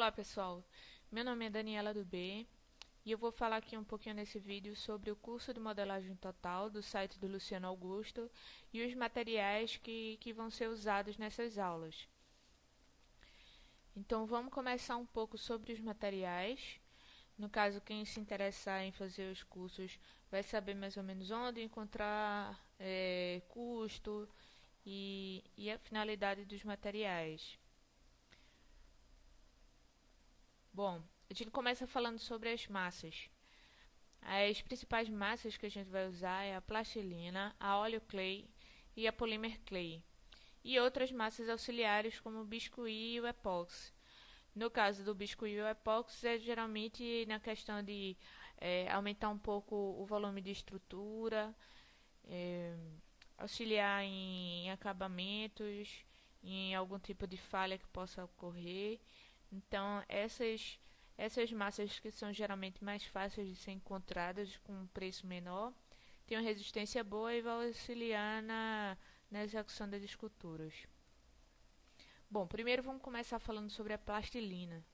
Olá pessoal, meu nome é Daniela do B e eu vou falar aqui um pouquinho nesse vídeo sobre o curso de modelagem total do site do Luciano Augusto e os materiais que vão ser usados nessas aulas. Então vamos começar um pouco sobre os materiais. No caso, quem se interessar em fazer os cursos vai saber mais ou menos onde encontrar custo e a finalidade dos materiais. Bom, a gente começa falando sobre as massas. As principais massas que a gente vai usar é a plastilina, a óleo clay e a polymer clay. E outras massas auxiliares como o biscuit e o epóxi. No caso do biscuit e o epóxi é geralmente na questão de aumentar um pouco o volume de estrutura, é, auxiliar em acabamentos, em algum tipo de falha que possa ocorrer. Então, essas massas que são geralmente mais fáceis de ser encontradas com um preço menor, têm uma resistência boa e vão auxiliar na execução das esculturas. Bom, primeiro vamos começar falando sobre a plastilina.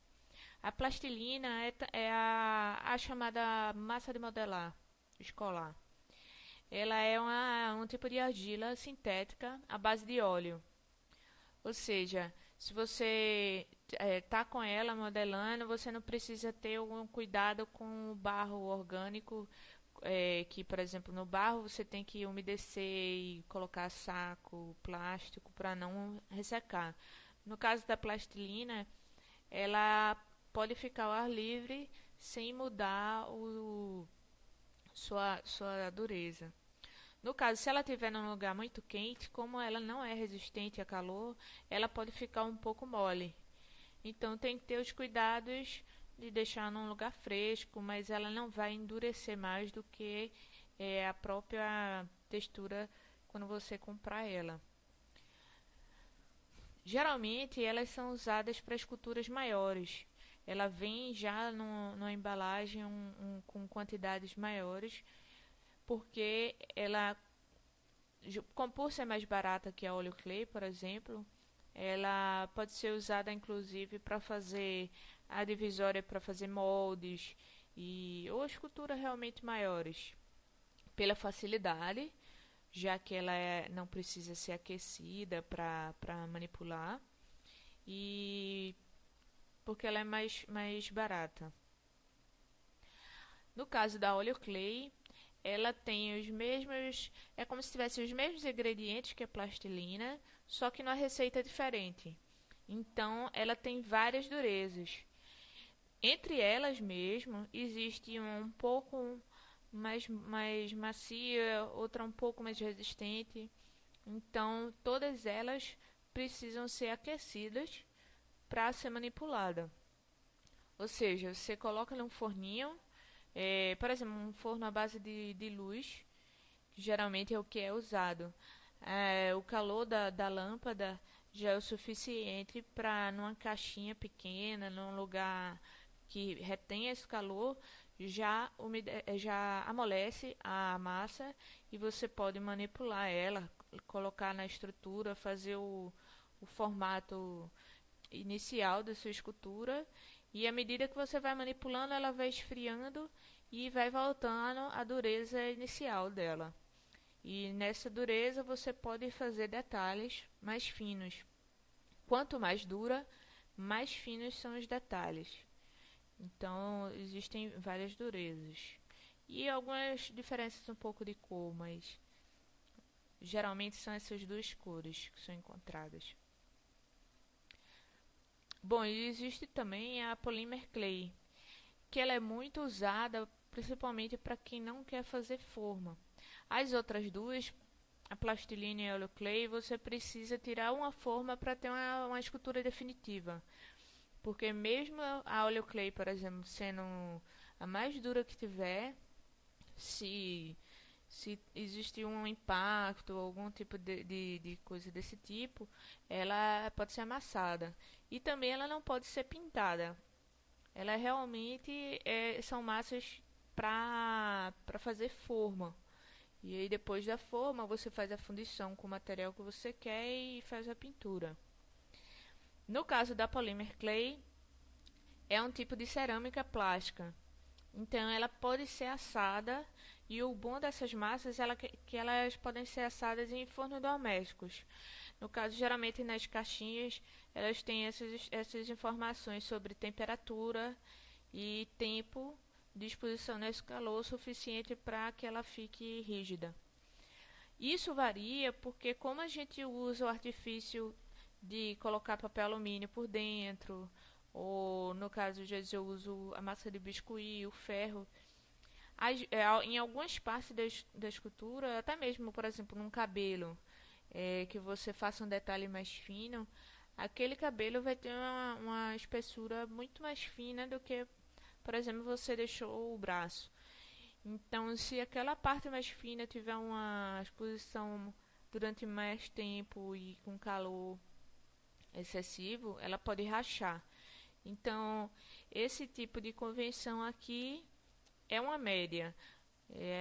A plastilina é a chamada massa de modelar escolar. Ela é um tipo de argila sintética à base de óleo. Ou seja, se você está com ela modelando, você não precisa ter algum cuidado com o barro orgânico, que, por exemplo, no barro você tem que umedecer e colocar saco plástico para não ressecar. No caso da plastilina, ela pode ficar ao ar livre sem mudar sua dureza. No caso, se ela estiver num lugar muito quente, como ela não é resistente a calor, ela pode ficar um pouco mole. Então tem que ter os cuidados de deixar num lugar fresco, mas ela não vai endurecer mais do que a própria textura quando você comprar ela. Geralmente elas são usadas para esculturas maiores. Ela vem já numa embalagem com quantidades maiores, porque ela, por ser mais barata que a óleo clay, por exemplo, ela pode ser usada inclusive para fazer a divisória, para fazer moldes ou esculturas realmente maiores, pela facilidade, já que ela não precisa ser aquecida para manipular e porque ela é mais barata. No caso da óleo clay, ela tem os mesmos, é como se tivesse os mesmos ingredientes que a plastilina, só que numa receita diferente. Então, ela tem várias durezas. Entre elas mesmo, existe um pouco mais macia, outra um pouco mais resistente. Então, todas elas precisam ser aquecidas para ser manipulada. Ou seja, você coloca num forninho, por exemplo, um forno à base de luz, que geralmente é o que é usado. O calor da lâmpada já é o suficiente para, numa caixinha pequena, num lugar que retém esse calor, já amolece a massa e você pode manipular ela, colocar na estrutura, fazer o formato inicial da sua escultura, e à medida que você vai manipulando, ela vai esfriando e vai voltando à dureza inicial dela. E nessa dureza você pode fazer detalhes mais finos. Quanto mais dura, mais finos são os detalhes. Então existem várias durezas. E algumas diferenças um pouco de cor, mas geralmente são essas duas cores que são encontradas. Bom, e existe também a polymer clay, que ela é muito usada principalmente para quem não quer fazer forma. As outras duas, a plastilina e a óleo clay, você precisa tirar uma forma para ter uma escultura definitiva. Porque mesmo a óleo clay, por exemplo, sendo a mais dura que tiver, se existe um impacto, algum tipo de coisa desse tipo, ela pode ser amassada. E também ela não pode ser pintada. Ela realmente são massas para fazer forma. E aí depois da forma você faz a fundição com o material que você quer e faz a pintura. No caso da polymer clay, é um tipo de cerâmica plástica. Então ela pode ser assada e o bom dessas massas é que elas podem ser assadas em fornos domésticos. No caso, geralmente nas caixinhas, elas têm essas informações sobre temperatura e tempo de exposição nesse calor suficiente para que ela fique rígida. Isso varia porque como a gente usa o artifício de colocar papel alumínio por dentro, ou no caso às vezes eu uso a massa de biscuit, o ferro, em algumas partes da escultura, até mesmo, por exemplo, num cabelo, que você faça um detalhe mais fino, aquele cabelo vai ter uma espessura muito mais fina do que, por exemplo, você deixou o braço. Então, se aquela parte mais fina tiver uma exposição durante mais tempo e com calor excessivo, ela pode rachar. Então, esse tipo de convenção aqui é uma média.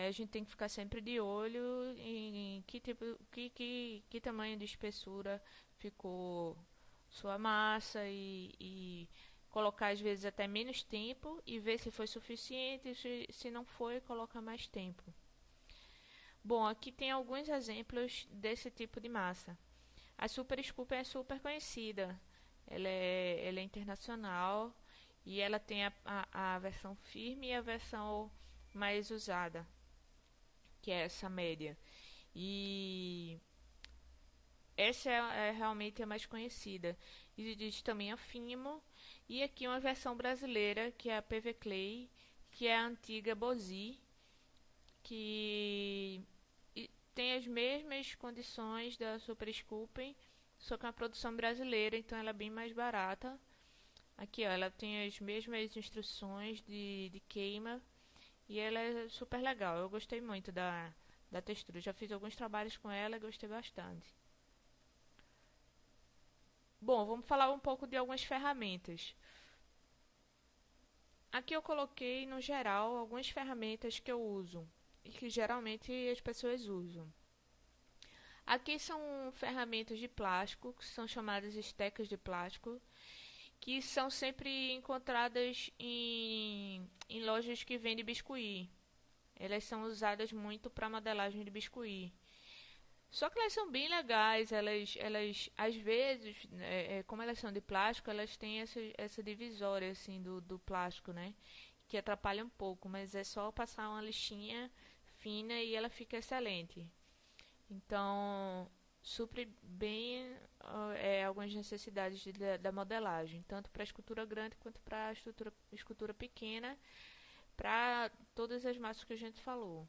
A gente tem que ficar sempre de olho em que tamanho de espessura ficou sua massa e colocar às vezes até menos tempo e ver se foi suficiente. Se não foi, coloca mais tempo. Bom, aqui tem alguns exemplos desse tipo de massa. A Super Scoop é super conhecida. Ela é internacional e ela tem a versão firme e a versão mais usada, que é essa média. E essa é realmente a mais conhecida. Existe também a Fimo e aqui uma versão brasileira, que é a PV Clay, que é a antiga Bosi, que tem as mesmas condições da Super Scoop, só que é uma produção brasileira, então ela é bem mais barata. Aqui, ó, ela tem as mesmas instruções de queima e ela é super legal. Eu gostei muito da textura. Já fiz alguns trabalhos com ela e gostei bastante. Bom, vamos falar um pouco de algumas ferramentas. Aqui eu coloquei, no geral, algumas ferramentas que eu uso e que geralmente as pessoas usam. Aqui são ferramentas de plástico, que são chamadas estecas de plástico, que são sempre encontradas em lojas que vendem biscuit. Elas são usadas muito para modelagem de biscuit. Só que elas são bem legais, elas às vezes, como elas são de plástico, elas têm essa divisória assim do plástico, né? Que atrapalha um pouco, mas é só passar uma lixinha fina e ela fica excelente. Então, supre bem algumas necessidades da modelagem, tanto para a escultura grande quanto para a escultura pequena, para todas as massas que a gente falou.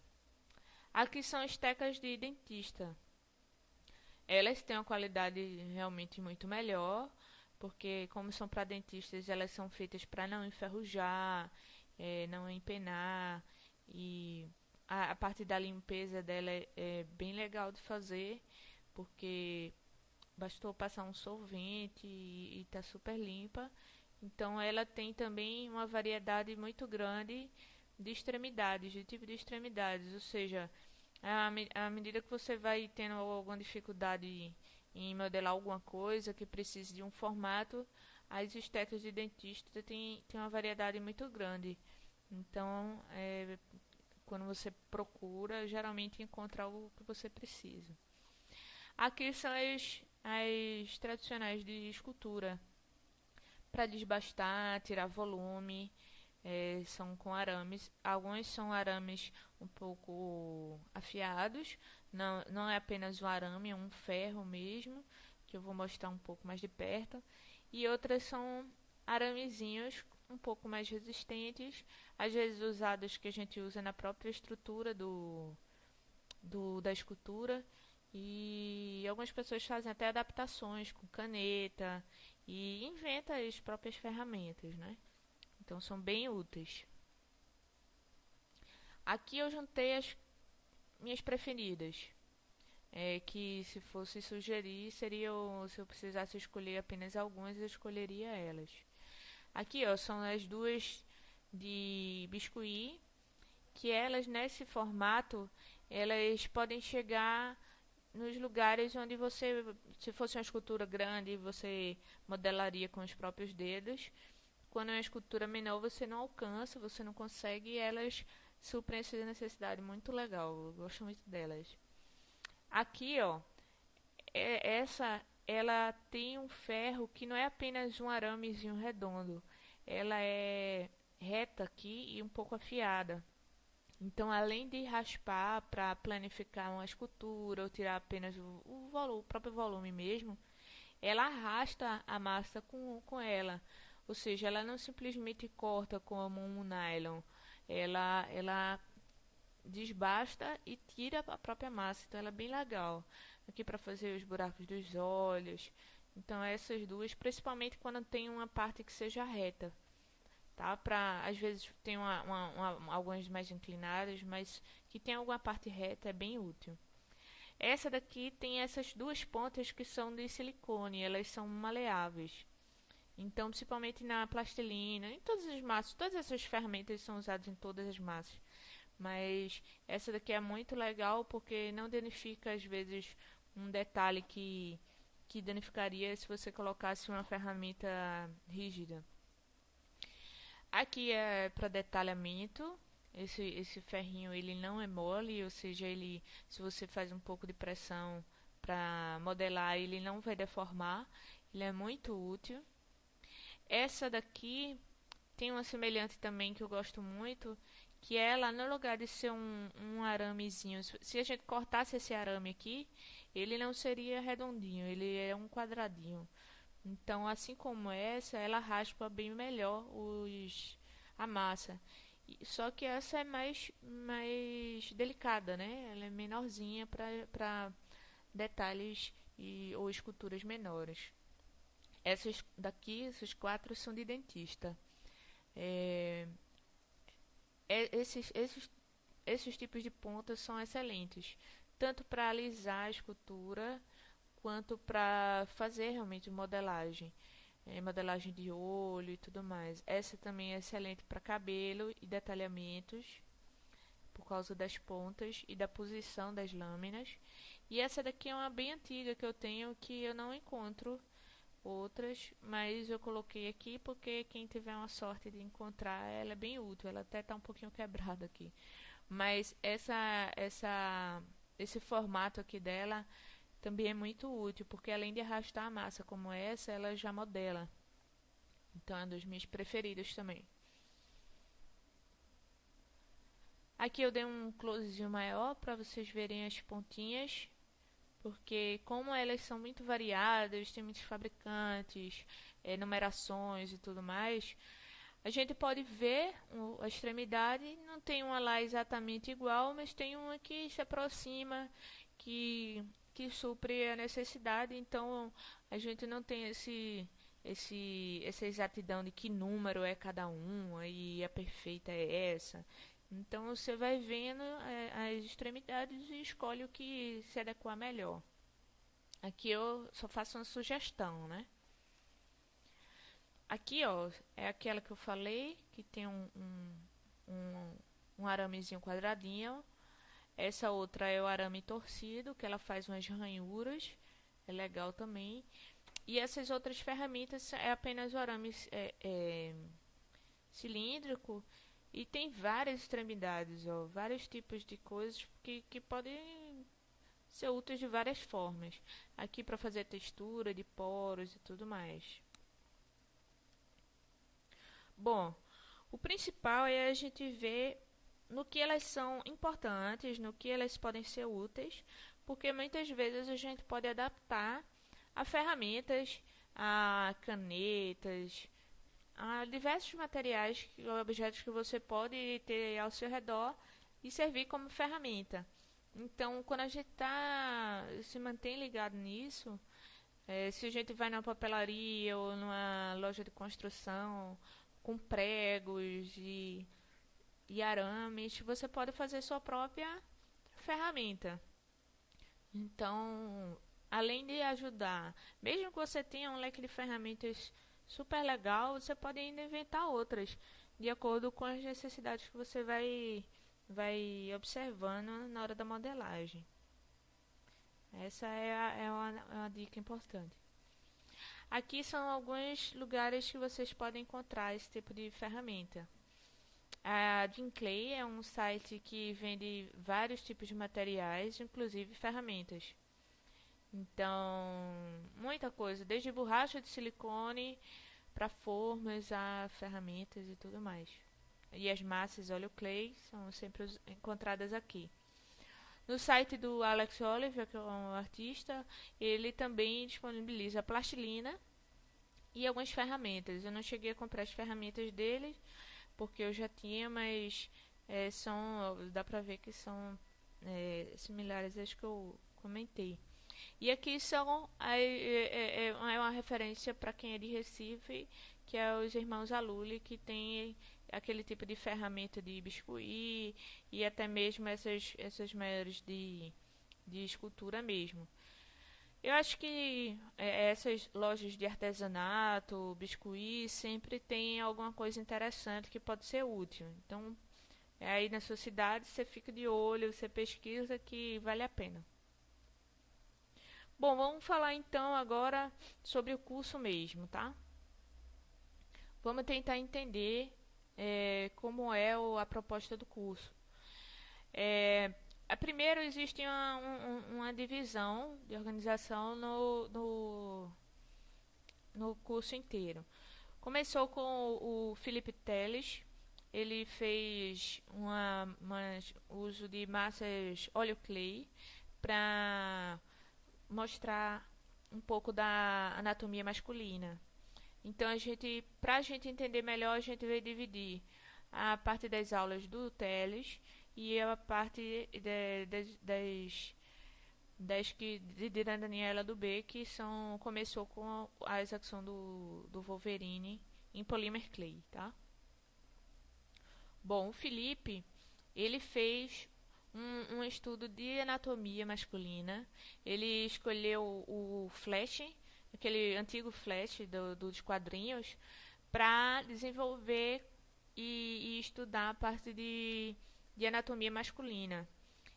Aqui são estecas de dentista. Elas têm uma qualidade realmente muito melhor, porque como são para dentistas, elas são feitas para não enferrujar, não empenar, e a parte da limpeza dela é bem legal de fazer, porque bastou passar um solvente e está super limpa. Então ela tem também uma variedade muito grande de extremidades, de tipo de extremidades, ou seja, à medida que você vai tendo alguma dificuldade em modelar alguma coisa que precise de um formato, as estecas de dentista tem uma variedade muito grande. Então, quando você procura, geralmente encontra algo que você precisa. Aqui são as tradicionais de escultura, para desbastar, tirar volume, são com arames. Alguns são arames um pouco afiados, não é apenas um arame, é um ferro mesmo, que eu vou mostrar um pouco mais de perto. E outras são aramezinhos um pouco mais resistentes, às vezes usados que a gente usa na própria estrutura da escultura. E algumas pessoas fazem até adaptações com caneta e inventam as próprias ferramentas, né? Então são bem úteis. Aqui eu juntei as minhas preferidas. Que se fosse sugerir, se eu precisasse escolher apenas algumas, eu escolheria elas. Aqui ó, são as duas de biscuit, que elas nesse formato, elas podem chegar nos lugares onde você, se fosse uma escultura grande, você modelaria com os próprios dedos. quando é uma escultura menor você não alcança, você não consegue, e elas suprem essa necessidade. Muito legal, eu gosto muito delas. Aqui, ó, essa ela tem um ferro que não é apenas um aramezinho redondo, ela é reta aqui e um pouco afiada. Então, além de raspar para planificar uma escultura ou tirar apenas o próprio volume mesmo, ela arrasta a massa com ela. Ou seja, ela não simplesmente corta como um nylon, ela desbasta e tira a própria massa. Então, ela é bem legal. Aqui para fazer os buracos dos olhos. Então, essas duas, principalmente quando tem uma parte que seja reta, tá? Às vezes tem algumas mais inclinadas, mas que tem alguma parte reta é bem útil. Essa daqui tem essas duas pontas que são de silicone, elas são maleáveis. Então, principalmente na plastilina, em todas as massas, todas essas ferramentas são usadas em todas as massas. Mas essa daqui é muito legal porque não danifica às vezes um detalhe que danificaria se você colocasse uma ferramenta rígida. Aqui é para detalhamento. Esse ferrinho ele não é mole, ou seja, ele, se você faz um pouco de pressão para modelar, ele não vai deformar. Ele é muito útil. Essa daqui tem uma semelhante também que eu gosto muito, que ela, no lugar de ser um aramezinho, se a gente cortasse esse arame aqui, ele não seria redondinho, ele é um quadradinho. Então, assim como essa, ela raspa bem melhor a massa. Só que essa é mais delicada, né? Ela é menorzinha para detalhes ou esculturas menores. Essas daqui, esses quatro, são de dentista. É, esses tipos de pontas são excelentes, tanto para alisar a escultura quanto para fazer realmente modelagem, modelagem de olho e tudo mais. Essa também é excelente para cabelo e detalhamentos, por causa das pontas e da posição das lâminas. E essa daqui é uma bem antiga que eu tenho, que eu não encontro outras, mas eu coloquei aqui porque quem tiver uma sorte de encontrar, ela é bem útil. Ela até está um pouquinho quebrada aqui, mas esse formato aqui dela também é muito útil, porque além de arrastar a massa como essa, ela já modela. Então é um dos meus preferidos também. Aqui eu dei um closezinho maior para vocês verem as pontinhas, porque como elas são muito variadas, tem muitos fabricantes, numerações e tudo mais, a gente pode ver a extremidade, não tem uma lá exatamente igual, mas tem uma que se aproxima, que supre a necessidade. Então a gente não tem essa exatidão de que número é cada uma e a perfeita é essa. Então você vai vendo as extremidades e escolhe o que se adequar melhor. Aqui eu só faço uma sugestão, né? Aqui, ó, é aquela que eu falei, que tem um aramezinho quadradinho. Essa outra é o arame torcido, que ela faz umas ranhuras. É legal também. E essas outras ferramentas é apenas o arame cilíndrico. E tem várias extremidades, ó, vários tipos de coisas que podem ser úteis de várias formas. Aqui para fazer textura de poros e tudo mais. Bom, o principal é a gente ver no que elas são importantes, no que elas podem ser úteis, porque muitas vezes a gente pode adaptar a ferramentas, a canetas, a diversos materiais, objetos que você pode ter ao seu redor e servir como ferramenta. Então, quando a gente se mantém ligado nisso, se a gente vai numa papelaria ou numa loja de construção com pregos e arames, você pode fazer sua própria ferramenta. Então, além de ajudar, mesmo que você tenha um leque de ferramentas super legal, você pode ainda inventar outras, de acordo com as necessidades que você vai observando na hora da modelagem. Essa é uma dica importante. Aqui são alguns lugares que vocês podem encontrar esse tipo de ferramenta. A Ginclay é um site que vende vários tipos de materiais, inclusive ferramentas. Então, muita coisa, desde borracha de silicone para formas a ferramentas e tudo mais. E as massas óleo clay são sempre encontradas aqui. No site do Alex Oliver, que é um artista, ele também disponibiliza plastilina e algumas ferramentas. Eu não cheguei a comprar as ferramentas dele porque eu já tinha, mas dá pra ver que são similares às que eu comentei. E aqui é uma referência para quem é de Recife, que é os irmãos Aluli, que tem aquele tipo de ferramenta de biscuit e até mesmo essas maiores de escultura mesmo. Eu acho que essas lojas de artesanato, biscuit, sempre tem alguma coisa interessante que pode ser útil. Então, aí na sua cidade você fica de olho, você pesquisa que vale a pena. Bom, vamos falar então agora sobre o curso mesmo, tá? Vamos tentar entender como é a proposta do curso. Primeiro, existe uma divisão de organização no curso inteiro. Começou com o Felipe Teles. Ele fez uso de massas óleo clay para mostrar um pouco da anatomia masculina. Então, para a gente entender melhor, a gente vai dividir a parte das aulas do Teles e a parte de Daniela do B, que começou com a execução do Wolverine em Polymer Clay, tá? Bom, o Felipe, ele fez um estudo de anatomia masculina. Ele escolheu o Flash, aquele antigo Flash dos quadrinhos, para desenvolver e estudar a parte de anatomia masculina.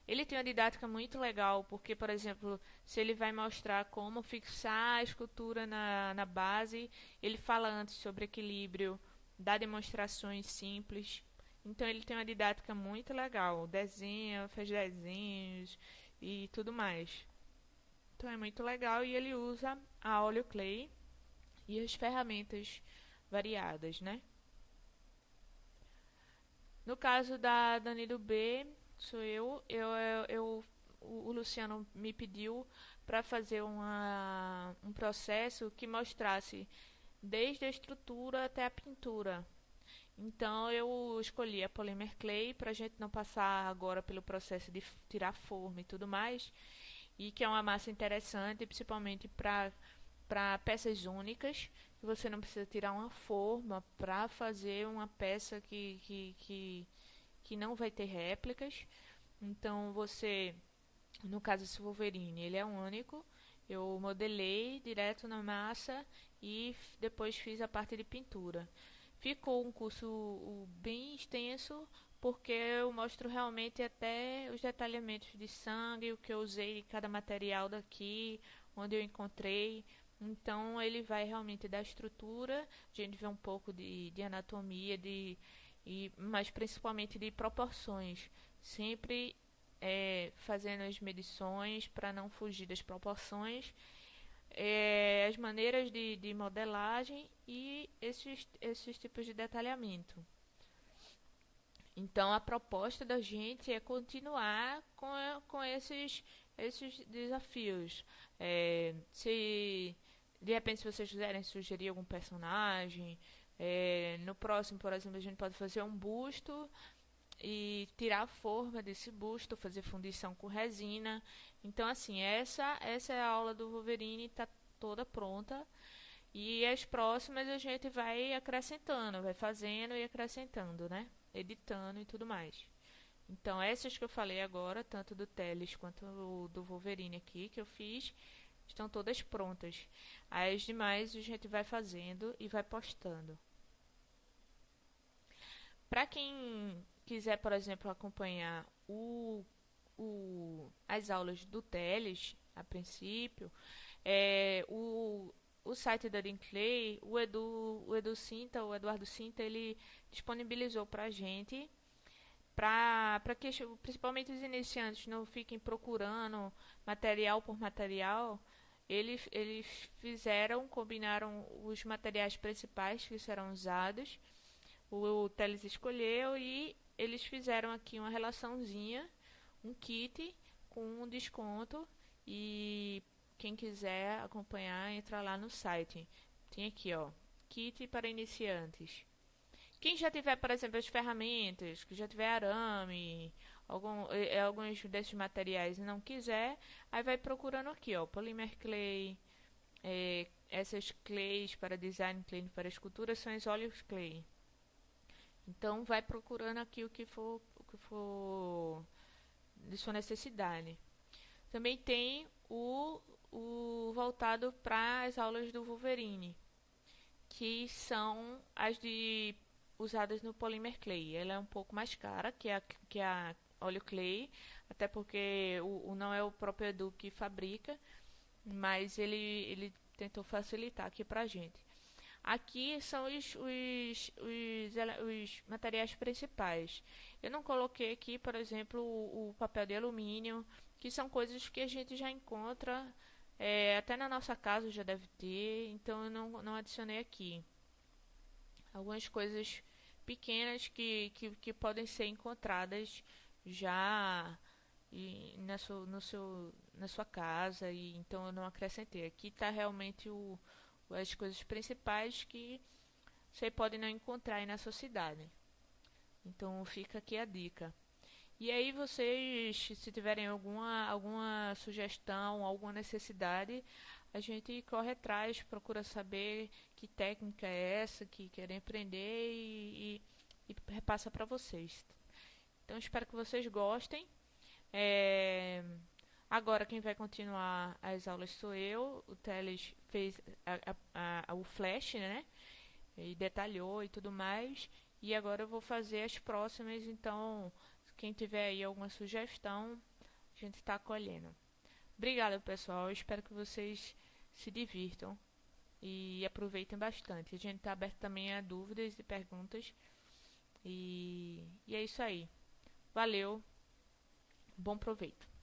Ele tem uma didática muito legal, porque, por exemplo, se ele vai mostrar como fixar a escultura na base, ele fala antes sobre equilíbrio, dá demonstrações simples. Então ele tem uma didática muito legal, desenha, faz desenhos e tudo mais. Então é muito legal e ele usa a óleo clay e as ferramentas variadas, né? No caso da Dani do B, sou o Luciano me pediu para fazer um processo que mostrasse desde a estrutura até a pintura. Então eu escolhi a Polymer Clay para a gente não passar agora pelo processo de tirar forma e tudo mais, e que é uma massa interessante, principalmente para peças únicas, que você não precisa tirar uma forma para fazer uma peça que não vai ter réplicas. Então no caso esse Wolverine, ele é único. Eu modelei direto na massa e depois fiz a parte de pintura. Ficou um curso bem extenso, porque eu mostro realmente até os detalhamentos de sangue, o que eu usei de cada material daqui, onde eu encontrei. Então ele vai realmente dar estrutura, a gente vê um pouco de anatomia, mas principalmente de proporções. Sempre fazendo as medições para não fugir das proporções, as maneiras de modelagem e esses tipos de detalhamento. Então a proposta da gente é continuar com esses desafios. Se de repente se vocês quiserem sugerir algum personagem, no próximo, por exemplo, a gente pode fazer um busto e tirar a forma desse busto, fazer fundição com resina. Então, assim, essa é a aula do Wolverine, está toda pronta. E as próximas a gente vai acrescentando, vai fazendo e acrescentando, né? Editando e tudo mais. Então, essas que eu falei agora, tanto do Teles quanto do Wolverine aqui, que eu fiz, estão todas prontas. As demais a gente vai fazendo e vai postando. Para quem quiser, por exemplo, acompanhar as aulas do Teles, a princípio, o site da Clay, o Eduardo Cinta, ele disponibilizou para a gente, para que principalmente os iniciantes não fiquem procurando material por material. Eles combinaram os materiais principais que serão usados. O Teles escolheu e eles fizeram aqui uma relaçãozinha, um kit com um desconto, e quem quiser acompanhar, entra lá no site. Tem aqui, ó, kit para iniciantes. Quem já tiver, por exemplo, as ferramentas, que já tiver arame, alguns desses materiais e não quiser, aí vai procurando aqui, ó, Polymer Clay, essas clays para design, clay para escultura, são os óleos clay. Então vai procurando aqui o que for de sua necessidade. Também tem o voltado para as aulas do Wolverine, que são as de usadas no Polymer Clay. Ela é um pouco mais cara que a óleo clay, até porque não é o próprio Edu que fabrica, mas ele tentou facilitar aqui pra gente. Aqui são os materiais principais. Eu não coloquei aqui, por exemplo, o papel de alumínio, que são coisas que a gente já encontra, até na nossa casa já deve ter, então eu não adicionei aqui. Algumas coisas pequenas que podem ser encontradas já na sua casa, e então eu não acrescentei. Aqui está realmente as coisas principais que você pode não encontrar aí na sua cidade. Então fica aqui a dica. E aí vocês, se tiverem alguma sugestão, alguma necessidade, a gente corre atrás, procura saber que técnica é essa que querem aprender e repassa para vocês. Então espero que vocês gostem. Agora quem vai continuar as aulas sou eu. O Teles fez o flash, né? E detalhou e tudo mais. E agora eu vou fazer as próximas. Então, quem tiver aí alguma sugestão, a gente está acolhendo. Obrigada, pessoal. Eu espero que vocês se divirtam e aproveitem bastante. A gente está aberto também a dúvidas e perguntas. E é isso aí. Valeu. Bom proveito.